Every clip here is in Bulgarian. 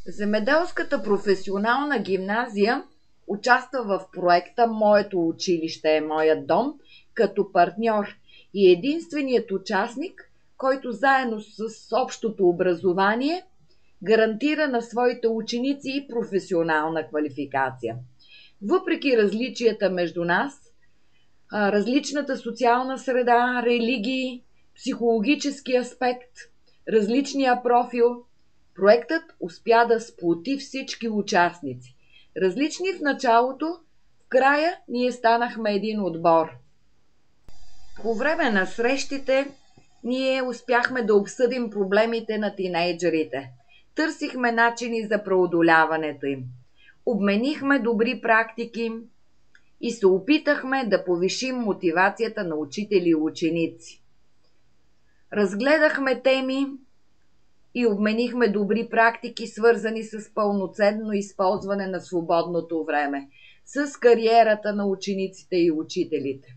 Земеделската професионална гимназия участва в проекта „Моето училище е моят дом“ като партньор и единственият участник, който заедно с общото образование гарантира на своите ученици и професионална квалификация. Въпреки различията между нас, различната социална среда, религии, психологически аспект, различния профил, проектът успя да сплоти всички участници. Различни в началото, в края ние станахме един отбор. По време на срещите ние успяхме да обсъдим проблемите на тинейджерите. Търсихме начини за преодоляването им. Обменихме добри практики и се опитахме да повишим мотивацията на учители и ученици. Разгледахме теми и обменихме добри практики, свързани с пълноценно използване на свободното време, с кариерата на учениците и учителите.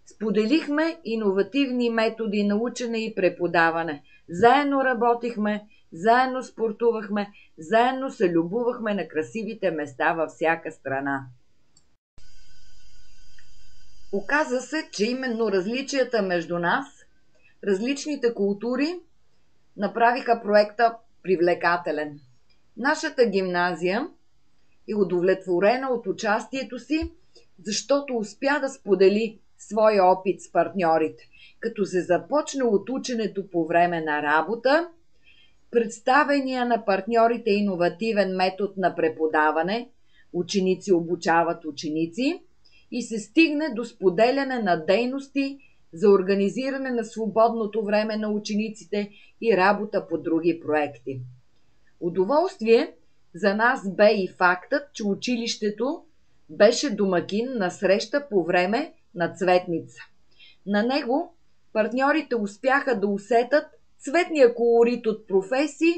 Споделихме иновативни методи на учене и преподаване. Заедно работихме, заедно спортувахме, заедно се любовахме на красивите места във всяка страна. Оказа се, че именно различията между нас, различните култури, направиха проекта привлекателен. Нашата гимназия е удовлетворена от участието си, защото успя да сподели своя опит с партньорите, като се започне от ученето по време на работа, представения на партньорите иновативен метод на преподаване, ученици обучават ученици, и се стигне до споделяне на дейности за организиране на свободното време на учениците и работа по други проекти. Удоволствие за нас бе и фактът, че училището беше домакин на среща по време на Цветница. На него партньорите успяха да усетят цветния колорит от професии,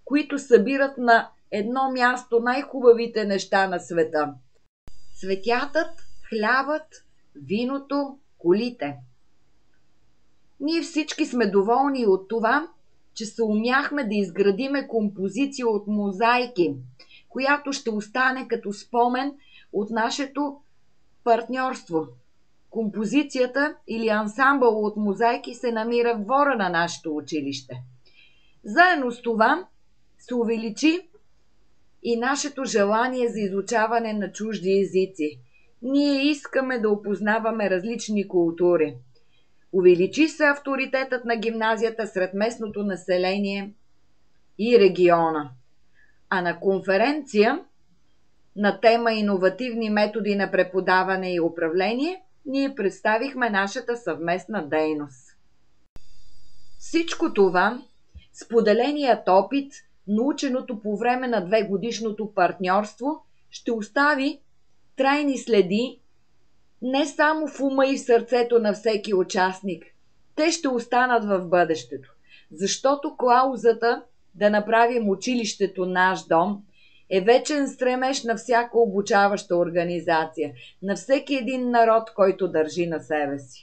които събират на едно място най-хубавите неща на света. Цветятът, хлябът, виното, колите. Ние всички сме доволни от това, че съумяхме да изградиме композиция от мозайки, която ще остане като спомен от нашето партньорство. Композицията или ансамбъл от мозайки се намира в двора на нашето училище. Заедно с това се увеличи и нашето желание за изучаване на чужди езици. Ние искаме да опознаваме различни култури. Увеличи се авторитетът на гимназията сред местното население и региона. А на конференция на тема „Иновативни методи на преподаване и управление“ ние представихме нашата съвместна дейност. Всичко това, споделеният опит, наученото по време на 2-годишното партньорство, ще остави трайни следи не само в ума и в сърцето на всеки участник. Те ще останат в бъдещето, защото клаузата да направим училището наш дом е вечен стремеж на всяка обучаваща организация, на всеки един народ, който държи на себе си.